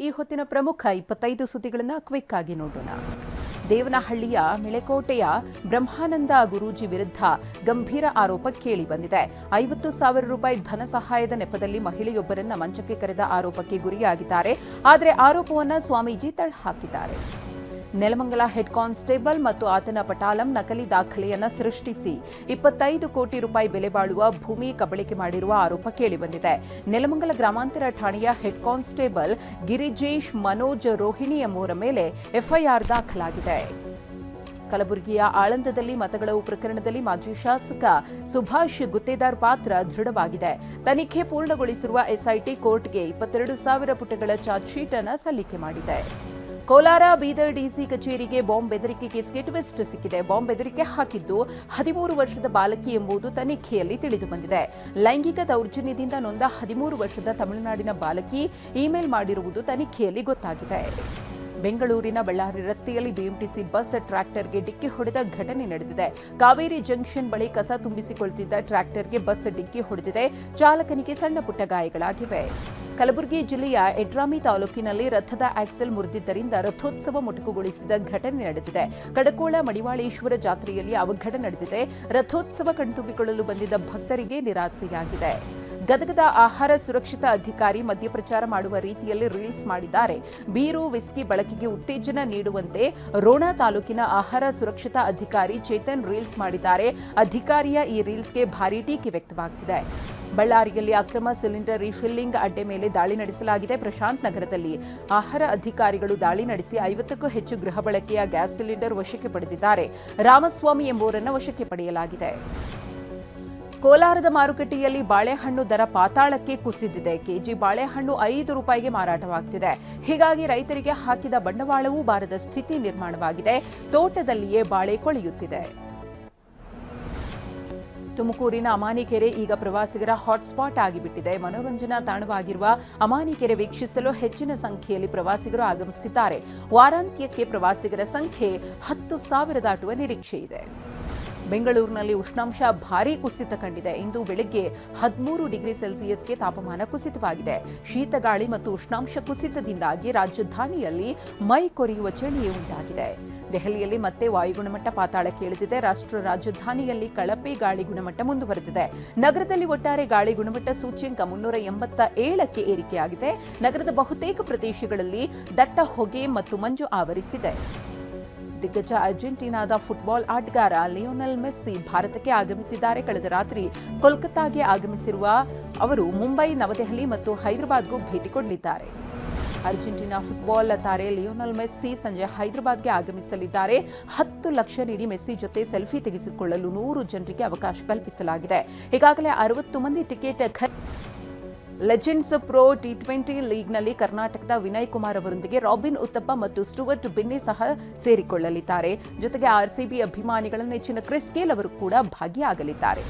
ಈ ಹೊತ್ತಿನ ಪ್ರಮುಖ 25 ಸುದ್ದಿಗಳನ್ನು ಕ್ವಿಕ್ ಆಗಿ ನೋಡೋಣ. ದೇವನಹಳ್ಳಿಯ ಮೆಳೆಕೋಟೆಯ ಬ್ರಹ್ಮಾನಂದ ಗುರೂಜಿ ವಿರುದ್ಧ ಗಂಭೀರ ಆರೋಪ ಕೇಳಿಬಂದಿದೆ. 50,000 ರೂಪಾಯಿ ಧನ ಸಹಾಯದ ನೆಪದಲ್ಲಿ ಮಹಿಳೆಯೊಬ್ಬರನ್ನ ಮಂಚಕ್ಕೆ ಕರೆದ ಆರೋಪಕ್ಕೆ ಗುರಿಯಾಗಿದ್ದಾರೆ. ಆದರೆ ಆರೋಪವನ್ನು ಸ್ವಾಮೀಜಿ ತಳ್ಳಹಾಕಿದ್ದಾರೆ. ನೆಲಮಂಗಲ ಹೆಡ್ ಕಾನ್ಸ್ಟೇಬಲ್ ಮತ್ತು ಆತನ ಪಟಾಲಂ ನಕಲಿ ದಾಖಲೆಯನ್ನು ಸೃಷ್ಟಿಸಿ 25 ಕೋಟಿ ರೂಪಾಯಿ ಬೆಲೆ ಬಾಳುವ ಭೂಮಿ ಕಬಳಿಕೆ ಮಾಡಿರುವ ಆರೋಪ ಕೇಳಿಬಂದಿದೆ. ನೆಲಮಂಗಲ ಗ್ರಾಮಾಂತರ ಠಾಣೆಯ ಹೆಡ್ ಕಾನ್ಸ್ಟೇಬಲ್ ಗಿರಿಜೇಶ್ ಮನೋಜ್ ರೋಹಿಣಿ ಎಂಬುವರ ಮೇಲೆ ಎಫ್ಐಆರ್ ದಾಖಲಾಗಿದೆ. ಕಲಬುರಗಿಯ ಆಳಂದದಲ್ಲಿ ಮತಗಳವು ಪ್ರಕರಣದಲ್ಲಿ ಮಾಜಿ ಶಾಸಕ ಸುಭಾಷ್ ಗುತ್ತೇದಾರ್ ಪಾತ್ರ ದೃಢವಾಗಿದೆ. ತನಿಖೆ ಪೂರ್ಣಗೊಳಿಸಿರುವ ಎಸ್ಐಟಿ ಕೋರ್ಟ್ಗೆ 22,000 ಪುಟಗಳ ಚಾರ್ಜ್ ಶೀಟ್ ಅನ್ನು ಸಲ್ಲಿಕೆ ಮಾಡಿದೆ. ಕೋಲಾರ ಬೀದರ್ ಡಿಸಿ ಕಚೇರಿಗೆ ಬಾಂಬ್ ಬೆದರಿಕೆ ಕೇಸ್ಗೆ ಟ್ವಿಸ್ಟ್ ಸಿಕ್ಕಿದೆ. ಬಾಂಬ್ ಬೆದರಿಕೆ ಹಾಕಿದ್ದು 13 ವರ್ಷದ ಬಾಲಕಿ ಎಂಬುದು ತನಿಖೆಯಲ್ಲಿ ತಿಳಿದುಬಂದಿದೆ. ಲೈಂಗಿಕ ದೌರ್ಜನ್ಯದಿಂದ ನೊಂದ 13 ವರ್ಷದ ತಮಿಳುನಾಡಿನ ಬಾಲಕಿ ಇಮೇಲ್ ಮಾಡಿರುವುದು ತನಿಖೆಯಲ್ಲಿ ಗೊತ್ತಾಗಿದೆ. ಬೆಂಗಳೂರಿನ ಬಳ್ಳಾರಿ ರಸ್ತೆಯಲ್ಲಿ ಬಿಎಂಟಿಸಿ ಬಸ್ ಟ್ರ್ಯಾಕ್ಟರ್ಗೆ ಡಿಕ್ಕಿ ಹೊಡೆದ ಘಟನೆ ನಡೆದಿದೆ. ಕಾವೇರಿ ಜಂಕ್ಷನ್ ಬಳಿ ಕಸ ತುಂಬಿಸಿಕೊಳ್ಳುತ್ತಿದ್ದ ಟ್ರ್ಯಾಕ್ಟರ್ಗೆ ಬಸ್ ಡಿಕ್ಕಿ ಹೊಡೆದಿದೆ. ಚಾಲಕನಿಗೆ ಸಣ್ಣ ಪುಟ್ಟ ಗಾಯಗಳಾಗಿವೆ. ಕಲಬುರಗಿ ಜಿಲ್ಲೆಯ ಎಡ್ರಾಮಿ ತಾಲೂಕಿನಲ್ಲಿ ರಥದ ಆಕ್ಸೆಲ್ ಮುರಿದಿದ್ದರಿಂದ ರಥೋತ್ಸವ ಮೊಟಕುಗೊಳಿಸಿದ ಘಟನೆ ನಡೆದಿದೆ. ಕಡಕೋಳ ಮಡಿವಾಳೇಶ್ವರ ಜಾತ್ರೆಯಲ್ಲಿ ಅವಘಡ ನಡೆದಿದೆ. ರಥೋತ್ಸವ ಕಣ್ತುಂಬಿಕೊಳ್ಳಲು ಬಂದಿದ್ದ ಭಕ್ತರಿಗೆ ನಿರಾಸೆಯಾಗಿದೆ. ಗದಗದ ಆಹಾರ ಸುರಕ್ಷತಾ ಅಧಿಕಾರಿ ಮದ್ಯಪ್ರಚಾರ ಮಾಡುವ ರೀತಿಯಲ್ಲಿ ರೀಲ್ಸ್ ಮಾಡಿದ್ದಾರೆ. ಬೀರು ವಿಸ್ಕಿ ಬಳಕೆಗೆ ಉತ್ತೇಜನ ನೀಡುವಂತೆ ರೋಣ ತಾಲೂಕಿನ ಆಹಾರ ಸುರಕ್ಷತಾ ಅಧಿಕಾರಿ ಚೇತನ್ ರೀಲ್ಸ್ ಮಾಡಿದ್ದಾರೆ. ಅಧಿಕಾರಿಯ ಈ ರೀಲ್ಸ್ಗೆ ಭಾರೀ ಟೀಕೆ ವ್ಯಕ್ತವಾಗುತ್ತಿದೆ. ಬಳ್ಳಾರಿಯಲ್ಲಿ ಅಕ್ರಮ ಸಿಲಿಂಡರ್ ರೀಫಿಲ್ಲಿಂಗ್ ಅಡ್ಡೆ ಮೇಲೆ ದಾಳಿ ನಡೆಸಲಾಗಿದೆ. ಪ್ರಶಾಂತ್ ನಗರದಲ್ಲಿ ಆಹಾರ ಅಧಿಕಾರಿಗಳು ದಾಳಿ ನಡೆಸಿ 50ಕ್ಕೂ ಹೆಚ್ಚು ಗೃಹ ಬಳಕೆಯ ಗ್ಯಾಸ್ ಸಿಲಿಂಡರ್ ವಶಕ್ಕೆ ಪಡೆದಿದ್ದಾರೆ. ರಾಮಸ್ವಾಮಿ ಎಂಬುವರನ್ನು ವಶಕ್ಕೆ ಪಡೆಯಲಾಗಿದೆ. ಕೋಲಾರದ ಮಾರುಕಟ್ಟೆಯಲ್ಲಿ ಬಾಳೆಹಣ್ಣು ದರ ಪಾತಾಳಕ್ಕೆ ಕುಸಿದಿದೆ. ಕೆಜಿ ಬಾಳೆಹಣ್ಣು 5 ರೂಪಾಯಿಗೆ ಮಾರಾಟವಾಗುತ್ತಿದೆ. ಹೀಗಾಗಿ ರೈತರಿಗೆ ಹಾಕಿದ ಬಂಡವಾಳವೂ ಬಾರದ ಸ್ಥಿತಿ ನಿರ್ಮಾಣವಾಗಿದೆ. ತೋಟದಲ್ಲಿಯೇ ಬಾಳೆ ಕೊಳೆಯುತ್ತಿದೆ. ತುಮಕೂರಿನ ಅಮಾನಿಕೆರೆ ಈಗ ಪ್ರವಾಸಿಗರ ಹಾಟ್ಸ್ಪಾಟ್ ಆಗಿಬಿಟ್ಟಿದೆ. ಮನೋರಂಜನಾ ತಾಣವಾಗಿರುವ ಅಮಾನಿಕೆರೆ ವೀಕ್ಷಿಸಲು ಹೆಚ್ಚಿನ ಸಂಖ್ಯೆಯಲ್ಲಿ ಪ್ರವಾಸಿಗರು ಆಗಮಿಸುತ್ತಿದ್ದಾರೆ. ವಾರಾಂತ್ಯಕ್ಕೆ ಪ್ರವಾಸಿಗರ ಸಂಖ್ಯೆ 10,000 ದಾಟುವ ನಿರೀಕ್ಷೆ ಇದೆ. ಬೆಂಗಳೂರಿನಲ್ಲಿ ಉಷ್ಣಾಂಶ ಭಾರೀ ಕುಸಿತ ಕಂಡಿದೆ. ಇಂದು ಬೆಳಗ್ಗೆ 13 ಡಿಗ್ರಿ ಸೆಲ್ಸಿಯಸ್ಗೆ ತಾಪಮಾನ ಕುಸಿತವಾಗಿದೆ. ಶೀತಗಾಳಿ ಮತ್ತು ಉಷ್ಣಾಂಶ ಕುಸಿತದಿಂದಾಗಿ ರಾಜಧಾನಿಯಲ್ಲಿ ಮೈ ಕೊರೆಯುವ ಚಳಿ ಉಂಟಾಗಿದೆ. ದೆಹಲಿಯಲ್ಲಿ ಮತ್ತೆ ವಾಯು ಗುಣಮಟ್ಟ ಪಾತಾಳಕ್ಕೆ ಇಳಿದಿದೆ. ರಾಷ್ಟ್ರ ರಾಜಧಾನಿಯಲ್ಲಿ ಕಳಪೆ ಗಾಳಿ ಗುಣಮಟ್ಟ ಮುಂದುವರೆದಿದೆ. ನಗರದಲ್ಲಿ ಒಟ್ಟಾರೆ ಗಾಳಿ ಗುಣಮಟ್ಟ ಸೂಚ್ಯಂಕ 387ಕ್ಕೆ ಏರಿಕೆಯಾಗಿದೆ. ನಗರದ ಬಹುತೇಕ ಪ್ರದೇಶಗಳಲ್ಲಿ ದಟ್ಟ ಹೊಗೆ ಮತ್ತು ಮಂಜು ಆವರಿಸಿದೆ. ದಿಗ್ಗಜ ಅರ್ಜೆಂಟೀನಾದ ಫುಟ್ಬಾಲ್ ಆಟಗಾರ ಲಿಯೋನೆಲ್ ಮೆಸ್ಸಿ ಭಾರತಕ್ಕೆ ಆಗಮಿಸಿದ್ದಾರೆ. ಕಳೆದ ರಾತ್ರಿ ಕೋಲ್ಕತ್ತಾಗೆ ಆಗಮಿಸಿರುವ ಅವರು ಮುಂಬೈ, ನವದೆಹಲಿ ಮತ್ತು ಹೈದರಾಬಾದ್ಗೂ ಭೇಟಿ ಕೊಡಲಿದ್ದಾರೆ. ಅರ್ಜೆಂಟೀನಾ ಫುಟ್ಬಾಲ್ ತಾರೆ ಲಿಯೋನೆಲ್ ಮೆಸ್ಸಿ ಸಂಜೆ ಹೈದರಾಬಾದ್ಗೆ ಆಗಮಿಸಲಿದ್ದಾರೆ. 10 ಲಕ್ಷ ನೀಡಿ ಮೆಸ್ಸಿ ಜೊತೆ ಸೆಲ್ಫಿ ತೆಗೆಸಿಕೊಳ್ಳಲು 100 ಜನರಿಗೆ ಅವಕಾಶ ಕಲ್ಪಿಸಲಾಗಿದೆ. ಈಗಾಗಲೇ 60 ಮಂದಿ ಟಿಕೆಟ್ ಲೆಜೆಂಡ್ಸ್ ಪ್ರೊ ಟಿ20 ಲೀಗ್ನಲ್ಲಿ ಕರ್ನಾಟಕದ ವಿನಯ್ ಕುಮಾರ್ ಅವರೊಂದಿಗೆ ರಾಬಿನ್ ಉತ್ತಪ್ಪ ಮತ್ತು ಸ್ಟುವರ್ಟ್ ಬಿನ್ನಿ ಸಹ ಸೇರಿಕೊಳ್ಳಲಿದ್ದಾರೆ. ಜೊತೆಗೆ ಆರ್ಸಿಬಿ ಅಭಿಮಾನಿಗಳ ನೆಚ್ಚಿನ ಕ್ರಿಸ್ ಗೇಲ್ ಅವರು ಕೂಡ ಭಾಗಿಯಾಗಲಿದ್ದಾರೆ.